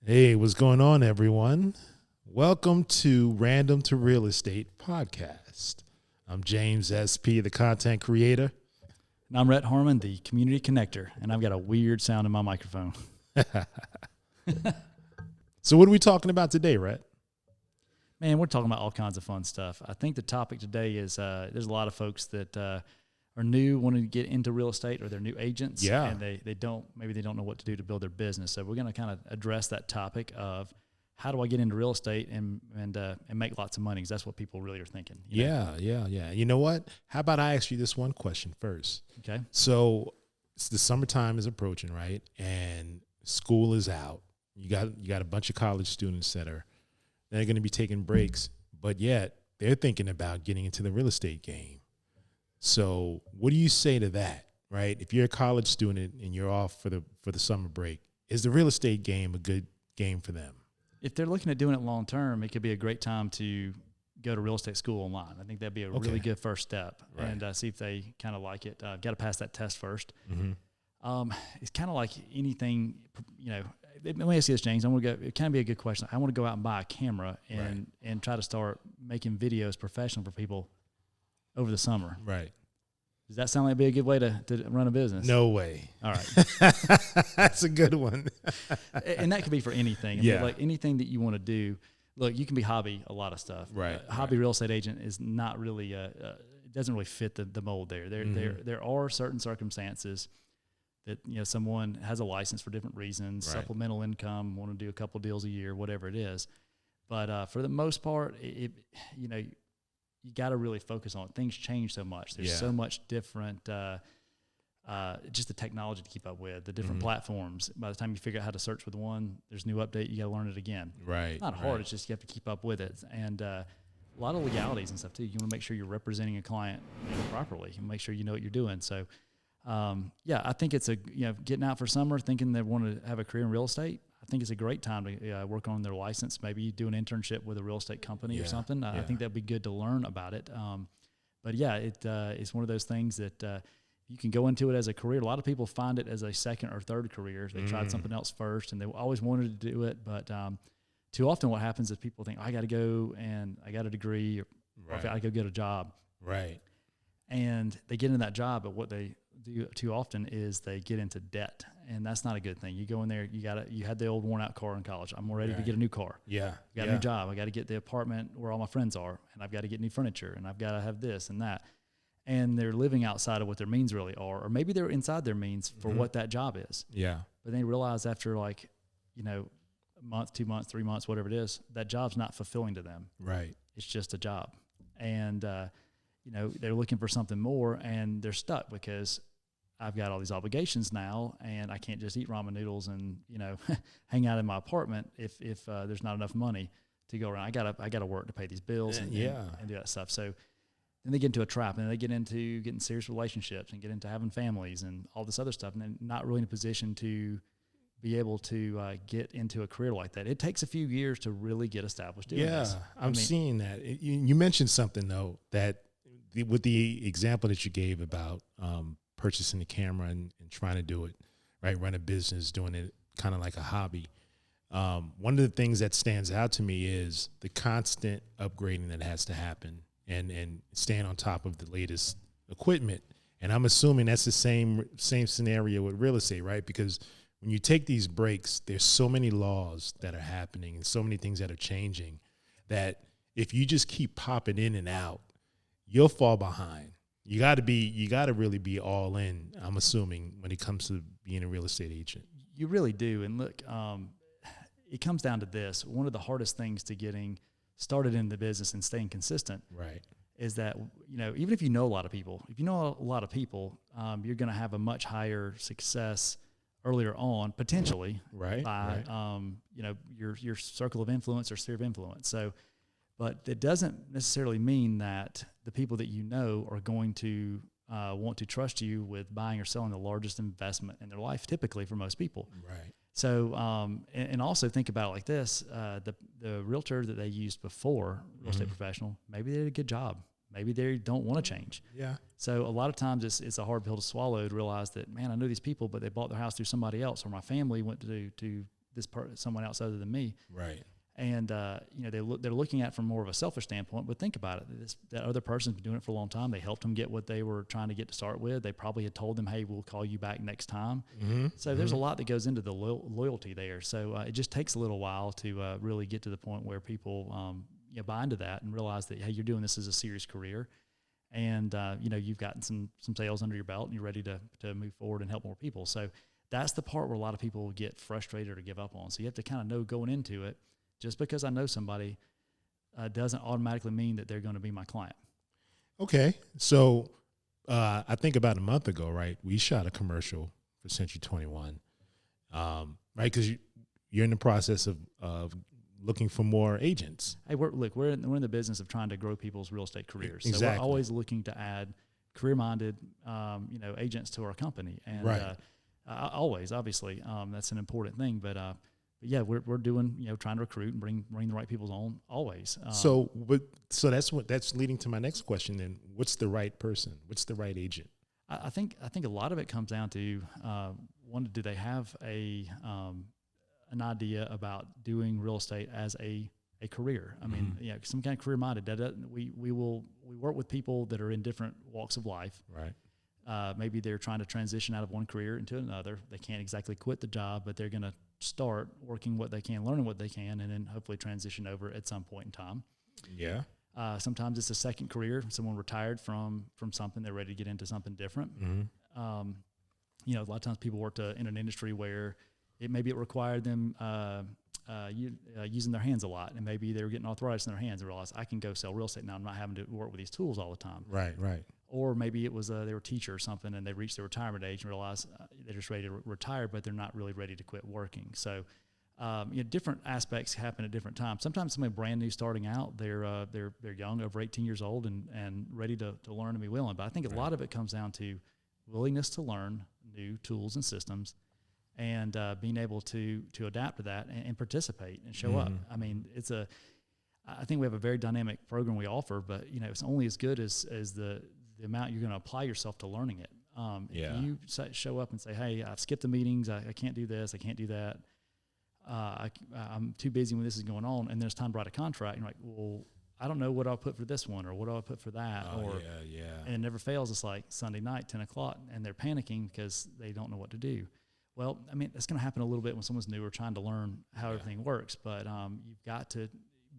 Hey, what's going on, everyone? Welcome to Random to Real Estate podcast. I'm James SP, the content creator. And I'm Rett Harmon, the community connector, and I've got a weird sound in my microphone. So what are we talking about today, Rett? Man, we're talking about all kinds of fun stuff. I think the topic today is there's a lot of folks that are new, wanting to get into real estate, or they're new agents, and they don't know what to do to build their business. So we're going to kind of address that topic of how do I get into real estate and make lots of money, because that's what people really are thinking. Yeah. You know what? How about I ask you this one question first? Okay. So the summertime is approaching, right? And school is out. You got a bunch of college students they're going to be taking breaks, but yet they're thinking about getting into the real estate game. So what do you say to that, right? If you're a college student and you're off for the summer break, is the real estate game a good game for them? If they're looking at doing it long term, it could be a great time to go to real estate school online. I think that'd be a really good first step, right. And see if they kind of like it. Got to pass that test first. Mm-hmm. It's kind of like anything, Let me ask you this, James. It can be a good question. I want to go out and buy a camera and try to start making videos professional for people over the summer. Right. Does that sound like it'd be a good way to run a business? No way. All right. That's a good one. And that could be for anything. I mean, like anything that you want to do. Look, you can be hobby a lot of stuff. Right. Hobby real estate agent is not really it doesn't really fit the mold there. There are certain circumstances that someone has a license for different reasons, supplemental income, want to do a couple deals a year, whatever it is. But for the most part, you got to really focus on it. Things change so much. There's so much different, just the technology to keep up with, the different platforms. By the time you figure out how to search with one, there's a new update, you got to learn it again. Right. It's not hard. It's just you have to keep up with it. And a lot of legalities and stuff too. You want to make sure you're representing a client properly and make sure you know what you're doing. So, I think it's getting out for summer, thinking they want to have a career in real estate. I think it's a great time to work on their license, maybe do an internship with a real estate company or something. I think that'd be good to learn about it. It's one of those things that you can go into it as a career. A lot of people find it as a second or third career. They tried something else first, and they always wanted to do it. But too often what happens is people think, I got to go and I got a degree, or I got to go get a job. Right. And they get into that job, but what they do too often is they get into debt, and that's not a good thing. You go in there, you had the old worn out car in college. I'm ready to get a new car. Got a new job. I got to get the apartment where all my friends are, and I've got to get new furniture, and I've got to have this and that. And they're living outside of what their means really are, or maybe they're inside their means for what that job is. Yeah. But they realize after a month, 2 months, 3 months, whatever it is, that job's not fulfilling to them. Right. It's just a job. And, they're looking for something more, and they're stuck because I've got all these obligations now, and I can't just eat ramen noodles and, hang out in my apartment if there's not enough money to go around. I gotta work to pay these bills and do that stuff. So then they get into a trap, and then they get into getting serious relationships and get into having families and all this other stuff, and they're not really in a position to be able to get into a career like that. It takes a few years to really get established doing this. I'm seeing that. You mentioned something, though, that with the example that you gave about purchasing the camera and trying to do it, right, run a business, doing it kind of like a hobby. One of the things that stands out to me is the constant upgrading that has to happen and staying on top of the latest equipment. And I'm assuming that's the same scenario with real estate, right? Because when you take these breaks, there's so many laws that are happening and so many things that are changing that if you just keep popping in and out, you'll fall behind. You got to really be all in, I'm assuming, when it comes to being a real estate agent. You really do. And look, it comes down to this. One of the hardest things to getting started in the business and staying consistent is that, even if you know a lot of people, you're going to have a much higher success earlier on, potentially, by your circle of influence or sphere of influence. So, but it doesn't necessarily mean that the people that are going to want to trust you with buying or selling the largest investment in their life, typically for most people. Right. So, and also think about it like this: the realtor that they used before, real estate professional, maybe they did a good job. Maybe they don't want to change. Yeah. So a lot of times it's a hard pill to swallow to realize that, man, I know these people, but they bought their house through somebody else, or my family went to someone else other than me. Right. And, they're looking at it from more of a selfish standpoint, but think about it. That other person's been doing it for a long time. They helped them get what they were trying to get to start with. They probably had told them, hey, we'll call you back next time. Mm-hmm. So there's a lot that goes into the loyalty there. So it just takes a little while to really get to the point where people buy into that and realize that, hey, you're doing this as a serious career. And, you've gotten some sales under your belt and you're ready to move forward and help more people. So that's the part where a lot of people get frustrated or give up on. So you have to kind of know going into it, just because I know somebody doesn't automatically mean that they're going to be my client. Okay. So I think about a month ago, right, we shot a commercial for Century 21, right, because you're in the process of looking for more agents. Hey, we're in the business of trying to grow people's real estate careers. Exactly. So we're always looking to add career-minded, agents to our company. And right. Always, obviously, that's an important thing. But yeah, we're doing, trying to recruit and bring the right people on always. So that's leading to my next question. Then, what's the right person? What's the right agent? I think a lot of it comes down to one, do they have an idea about doing real estate as a career? I mean, some kind of career minded. We work with people that are in different walks of life. Right. Maybe they're trying to transition out of one career into another. They can't exactly quit the job, but they're going to start working what they can, learning what they can, and then hopefully transition over at some point in time. Yeah. Sometimes it's a second career. Someone retired from something, they're ready to get into something different. Mm-hmm. A lot of times people work in an industry where it required them using their hands a lot, and maybe they were getting arthritis in their hands and realized, I can go sell real estate now. I'm not having to work with these tools all the time. Right. Or maybe it was they were a teacher or something, and they reached their retirement age and realized they're just ready to retire, but they're not really ready to quit working. So, different aspects happen at different times. Sometimes somebody brand new starting out, they're young, over 18 years old, and ready to learn and be willing. But I think a lot of it comes down to willingness to learn new tools and systems, and being able to adapt to that and participate and show up. I mean, I think we have a very dynamic program we offer, but it's only as good as the amount you're going to apply yourself to learning it. If you show up and say, hey, I've skipped the meetings, I can't do this, I can't do that, I'm too busy when this is going on, and there's time to write a contract, and you're like, well, I don't know what I'll put for this one, or what I'll put for that. And it never fails. It's like Sunday night, 10 o'clock, and they're panicking because they don't know what to do. Well, I mean, that's going to happen a little bit when someone's new or trying to learn how everything works, but you've got to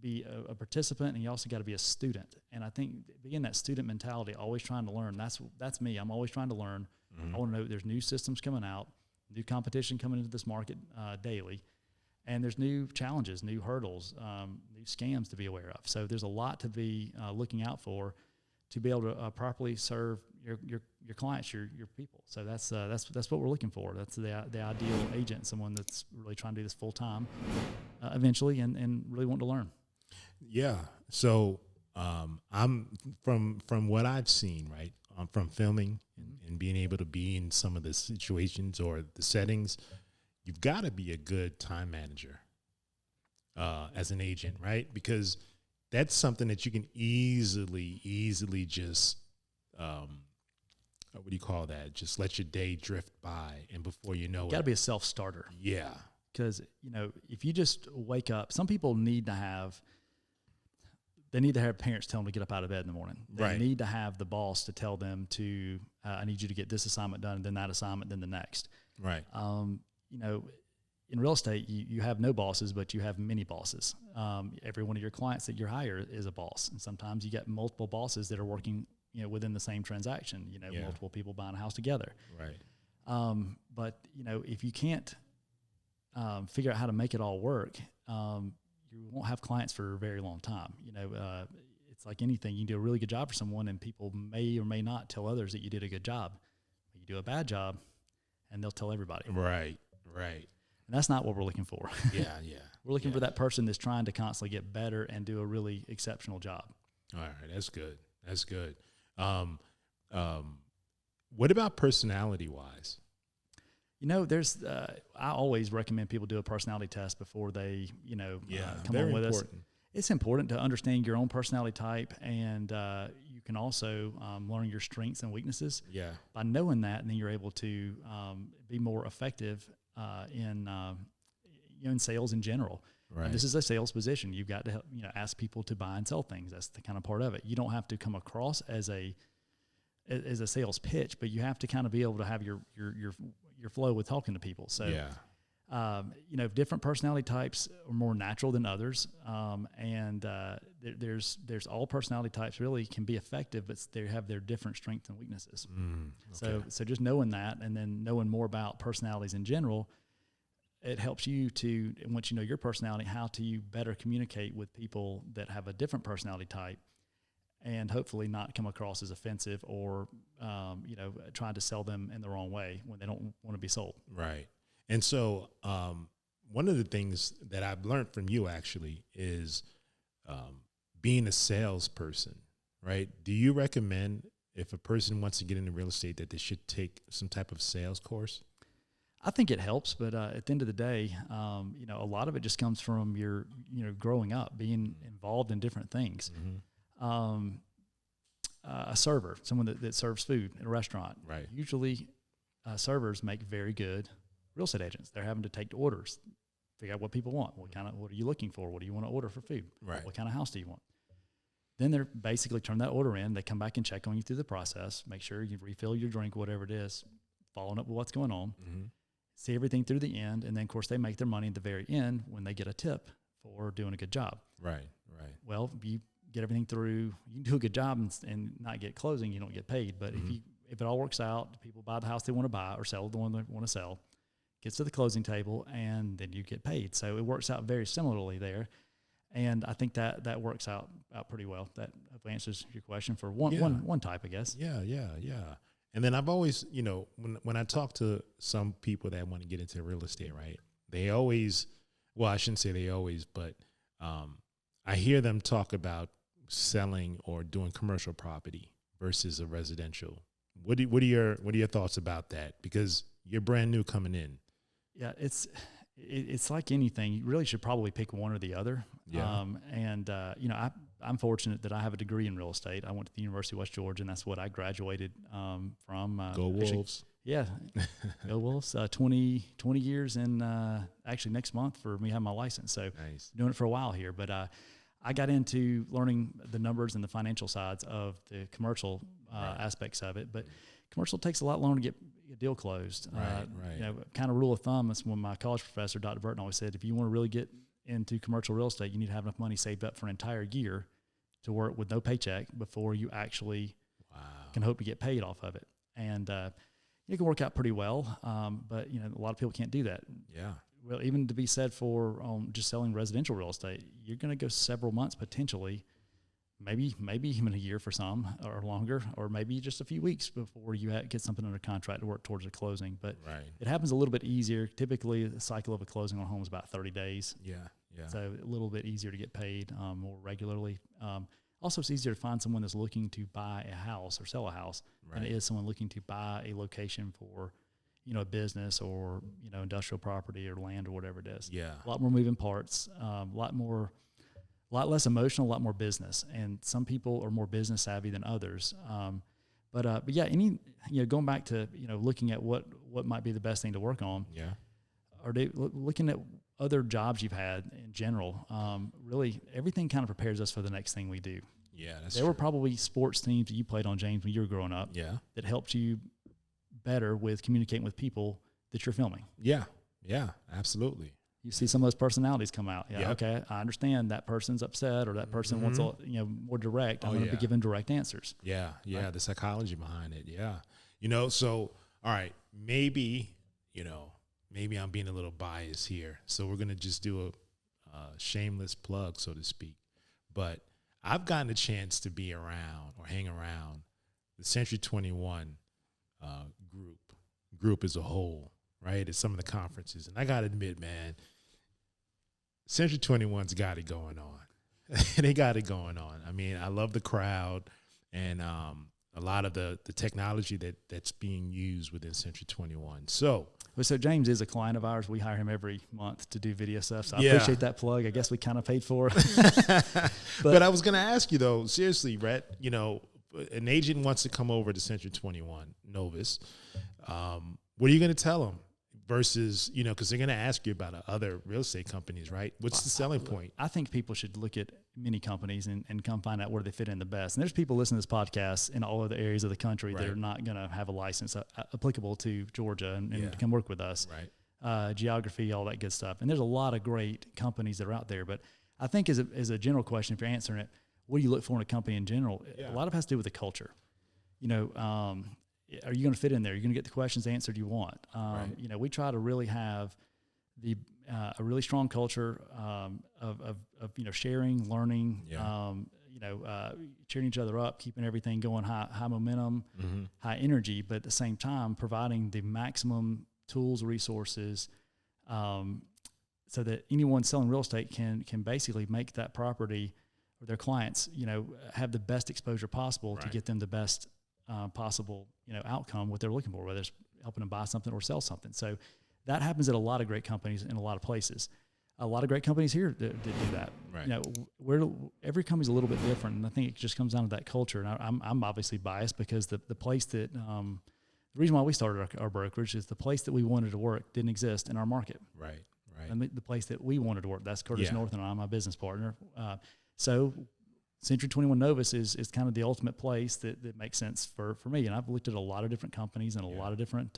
be a participant, and you also got to be a student. And I think being that student mentality, always trying to learn, that's me. I'm always trying to learn. I want to know there's new systems coming out, new competition coming into this market daily, and there's new challenges, new hurdles, new scams to be aware of. So there's a lot to be looking out for to be able to properly serve your clients, your people. So that's what we're looking for. That's the ideal agent, someone that's really trying to do this full time, eventually, and really want to learn. Yeah. So I'm from what I've seen, right, from filming and being able to be in some of the situations or the settings, you've got to be a good time manager as an agent, right? Because that's something that you can easily just, what do you call that? Just let your day drift by, and before you know it. Got to be a self-starter. Yeah. Because, if you just wake up, some people need to have parents tell them to get up out of bed in the morning. They need to have the boss to tell them to, I need you to get this assignment done, then that assignment, then the next. Right. In real estate, you have no bosses, but you have many bosses. Every one of your clients that you hire is a boss. And sometimes you get multiple bosses that are working, within the same transaction, multiple people buying a house together. Right. But if you can't figure out how to make it all work, you won't have clients for a very long time. It's like anything. You can do a really good job for someone, and people may or may not tell others that you did a good job. You do a bad job, and they'll tell everybody. Right. And that's not what we're looking for. Yeah. We're looking for that person that's trying to constantly get better and do a really exceptional job. All right. That's good. What about personality-wise? There's I always recommend people do a personality test before they, come on with us. It's important to understand your own personality type, and you can also learn your strengths and weaknesses. Yeah. By knowing that, and then you're able to be more effective in in sales in general. Right. And this is a sales position. You've got to help, ask people to buy and sell things. That's the kind of part of it. You don't have to come across as a sales pitch, but you have to kind of be able to have your flow with talking to people. So, different personality types are more natural than others. There's all personality types really can be effective, but they have their different strengths and weaknesses. Okay. So just knowing that, and then knowing more about personalities in general, it helps you to, once you know your personality, how to you better communicate with people that have a different personality type, and hopefully not come across as offensive or, trying to sell them in the wrong way when they don't want to be sold. Right. And so one of the things that I've learned from you actually is being a salesperson, right? Do you recommend if a person wants to get into real estate that they should take some type of sales course? I think it helps, but at the end of the day, a lot of it just comes from your, growing up, being involved in different things. A server, someone that serves food in a restaurant. Right. Usually servers make very good real estate agents. They're having to take orders, figure out what people want. What are you looking for? What do you want to order for food? Right. What kind of house do you want? Then they're basically turn that order in. They come back and check on you through the process, make sure you refill your drink, whatever it is, following up with what's going on, see everything through the end. And then of course they make their money at the very end when they get a tip for doing a good job. Right. Well, you get everything through, you can do a good job and not get closing, you don't get paid. But if it all works out, people buy the house they want to buy or sell the one they want to sell, gets to the closing table, and then you get paid. So it works out very similarly there. And I think that works out pretty well. That answers your question for one type, I guess. Yeah. And then I've always, when I talk to some people that want to get into real estate, right, they always, well, I shouldn't say they always, but I hear them talk about selling or doing commercial property versus a residential. What are your thoughts about that? Because you're brand new coming in. Yeah, it's like anything. You really should probably pick one or the other. Yeah. I'm fortunate that I have a degree in real estate. I went to the University of West Georgia, and that's what I graduated from. Go Wolves. Yeah, go Wolves. 20 years in actually next month for me having my license. So nice. Doing it for a while here. But I got into learning the numbers and the financial sides of the commercial aspects of it. But commercial takes a lot longer to get a deal closed. Right. Kind of rule of thumb is when my college professor, Dr. Burton, always said, if you want to really get into commercial real estate, you need to have enough money saved up for an entire year to work with no paycheck before you actually can hope to get paid off of it. And it can work out pretty well, but a lot of people can't do that. Yeah. Well, even to be said for just selling residential real estate, you're going to go several months potentially, maybe even a year for some or longer, or maybe just a few weeks before you get something under contract to work towards a closing. But it happens a little bit easier. Typically, the cycle of a closing on a home is about 30 days. Yeah. So a little bit easier to get paid more regularly. Also, it's easier to find someone that's looking to buy a house or sell a house than it is someone looking to buy a location for, a business or, industrial property or land or whatever it is. Yeah. A lot more moving parts, a lot less emotional, a lot more business. And some people are more business savvy than others. But yeah, going back to, looking at what might be the best thing to work on. Yeah. Or looking at other jobs you've had in general, really everything kind of prepares us for the next thing we do. Yeah, that's There were probably sports teams that you played on, James, when you were growing up. Yeah. That helped you better with communicating with people that you're filming. Yeah, absolutely. You see some of those personalities come out. Yeah, Yep. okay, I understand that person's upset or that person wants more direct. I'm going to be giving direct answers. Yeah, right? The psychology behind it. Yeah. So, all right, maybe I'm being a little biased here. So we're going to just do a shameless plug, so to speak. But I've gotten a chance to be around or hang around the Century 21 group as a whole, right, at some of the conferences. And I got to admit, man, Century 21's got it going on. They got it going on. I mean, I love the crowd and a lot of the technology that's being used within Century 21. So James is a client of ours. We hire him every month to do video stuff. So I appreciate that plug. I guess we kind of paid for it. but I was going to ask you, though, seriously, Rhett, an agent wants to come over to Century 21, Novus. What are you going to tell them? versus, you know, because they're going to ask you about other real estate companies, right? What's the selling point? I think people should look at many companies and come find out where they fit in the best. And there's people listening to this podcast in all other areas of the country that are not going to have a license applicable to Georgia and come work with us. Right. Geography, all that good stuff. And there's a lot of great companies that are out there. But I think as a general question, if you're answering it, what do you look for in a company in general? A lot of it has to do with the culture. You know, are you going to fit in there? Are you going to get the questions answered you want? You know, we try to really have a really strong culture of you know, sharing, learning, you know, cheering each other up, keeping everything going high momentum, high energy, but at the same time providing the maximum tools, resources, so that anyone selling real estate can basically make that property or their clients, you know, have the best exposure possible to get them the best possible, you know, outcome, what they're looking for, whether it's helping them buy something or sell something. So that happens at a lot of great companies in a lot of places. A lot of great companies here that do that. Right. You know, every company's a little bit different, and I think it just comes down to that culture. And I'm obviously biased because the place that the reason why we started our brokerage is the place that we wanted to work didn't exist in our market. Right. Right. And the place that we wanted to work, that's Curtis North and I'm my business partner. So Century 21 Novus is kind of the ultimate place that makes sense for me. And I've looked at a lot of different companies and a lot of different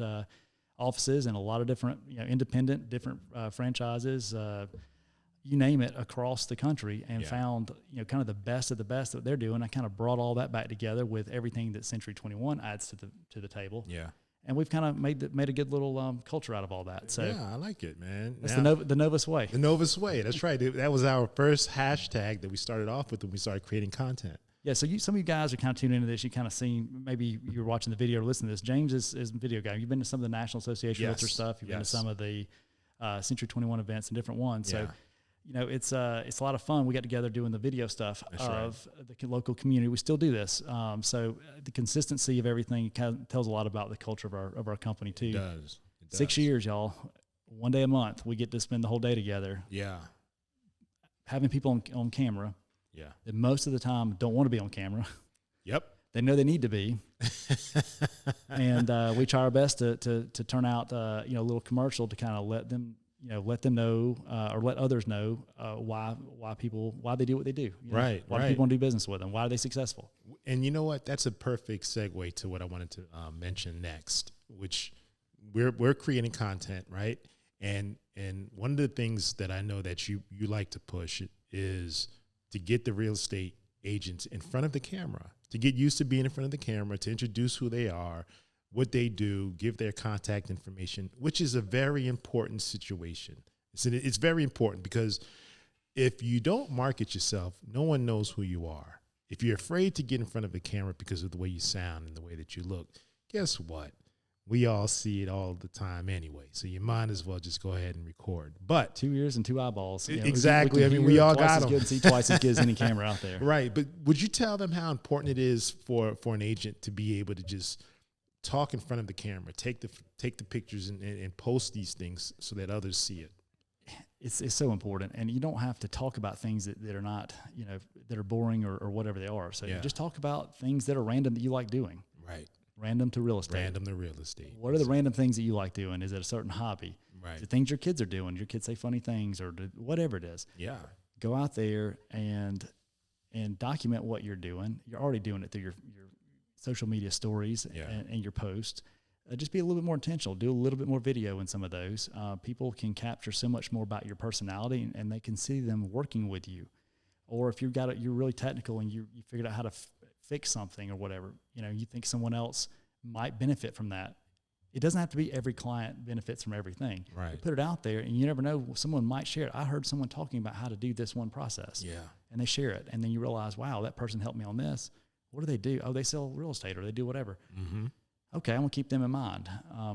offices and a lot of different, you know, independent, different franchises, you name it, across the country, and found, you know, kind of the best of the best that they're doing. I kind of brought all that back together with everything that Century 21 adds to the table. Yeah. And we've kind of made a good little culture out of all that. So yeah, I like it, man. That's the Novus way. The Novus way. That's right. That was our first hashtag that we started off with when we started creating content. Yeah, so some of you guys are kind of tuning into this. You kind of seen, maybe you were watching the video or listening to this. James is a video guy. You've been to some of the National Association of Realtor stuff. You've been to some of the Century 21 events and different ones. So, you know, it's a lot of fun. We got together doing the video stuff of the local community. We still do this. So the consistency of everything kind of tells a lot about the culture of our company too. It does. 6 years, y'all. One day a month, we get to spend the whole day together. Yeah. Having people on camera. Yeah. That most of the time don't want to be on camera. Yep. They know they need to be. And we try our best to turn out, you know, a little commercial to kind of let them know or let others know why they do what they do. You know? Right. Why do people want to do business with them? Why are they successful? And you know what? That's a perfect segue to what I wanted to mention next, which we're creating content, right? And one of the things that I know that you like to push is to get the real estate agents in front of the camera, to get used to being in front of the camera, to introduce who they are, what they do, give their contact information, which is a very important situation. It's very important because if you don't market yourself, no one knows who you are. If you're afraid to get in front of a camera because of the way you sound and the way that you look, guess what? We all see it all the time anyway. So you might as well just go ahead and record. But 2 ears and 2 eyeballs. You know, exactly. I mean, we all got them. See twice as good as any camera out there. Right. But would you tell them how important it is for an agent to be able to just talk in front of the camera, take the pictures and post these things so that others see it? It's so important. And you don't have to talk about things that are not, you know, that are boring or whatever they are. So you just talk about things that are random that you like doing. Right. Random to real estate. Random to real estate. What are the random things that you like doing? Is it a certain hobby? Right. Is it things your kids are doing? Your kids say funny things or whatever it is. Yeah. Go out there and document what you're doing. You're already doing it through your social media stories and your posts. Just be a little bit more intentional. Do a little bit more video in some of those. People can capture so much more about your personality, and they can see them working with you. Or if you're really technical and you figured out how to fix something or whatever, you know, you think someone else might benefit from that. It doesn't have to be every client benefits from everything. Right. You put it out there, and you never know, someone might share it. I heard someone talking about how to do this one process. Yeah. And they share it, and then you realize, wow, that person helped me on this. What do they do? Oh, they sell real estate or they do whatever. Mm-hmm. Okay, I'm going to keep them in mind.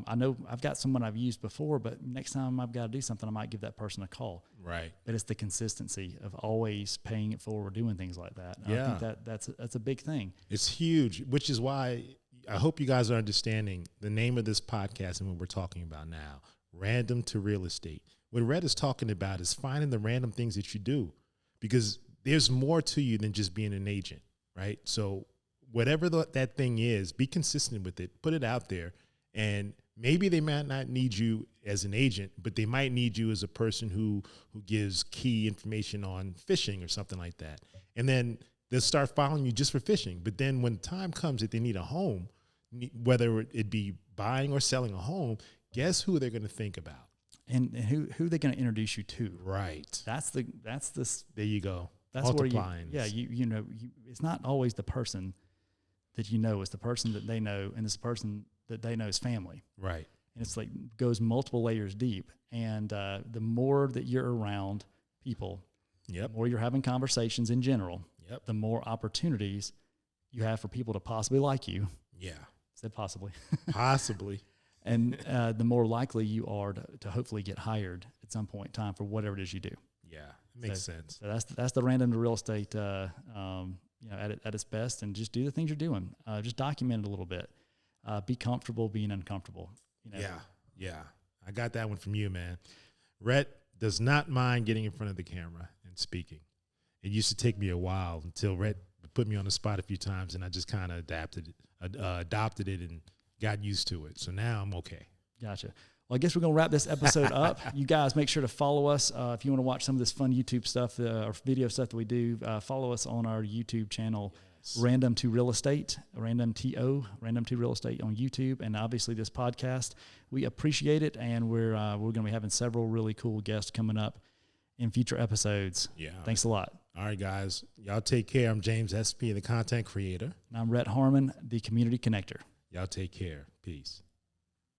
I know I've got someone I've used before, but next time I've got to do something, I might give that person a call. Right. But it's the consistency of always paying it forward, doing things like that. Yeah. I think that's a big thing. It's huge, which is why I hope you guys are understanding the name of this podcast and what we're talking about now, Random to Real Estate. What Rett is talking about is finding the random things that you do, because there's more to you than just being an agent, right? So whatever that thing is, be consistent with it, put it out there, and maybe they might not need you as an agent, but they might need you as a person who gives key information on fishing or something like that. And then they'll start following you just for fishing. But then when time comes that they need a home, whether it be buying or selling a home, guess who they're going to think about? And who they're going to introduce you to. Right. That's there you go. That's multiplying. where you know, it's not always the person that you know, it's the person that they know, and it's the person that they know is family. Right. And it's like goes multiple layers deep. And the more that you're around people, the more you're having conversations in general, the more opportunities you have for people to possibly like you. Yeah. Said possibly. Possibly. And the more likely you are to hopefully get hired at some point in time for whatever it is you do. Yeah, it makes sense. So that's the random to real estate, at its best, and just do the things you're doing. Just document it a little bit. Be comfortable being uncomfortable. Yeah. I got that one from you, man. Rett does not mind getting in front of the camera and speaking. It used to take me a while until Rett put me on the spot a few times, and I just kind of adopted it and got used to it. So now I'm okay. Gotcha. Well, I guess we're going to wrap this episode up. You guys make sure to follow us. If you want to watch some of this fun YouTube stuff or video stuff that we do, follow us on our YouTube channel, Random to Real Estate, Random to Real Estate on YouTube, and obviously this podcast. We appreciate it, and we're going to be having several really cool guests coming up in future episodes. Yeah. Thanks a lot. All right, guys. Y'all take care. I'm James SP, the content creator. And I'm Rett Harmon, the community connector. Y'all take care. Peace.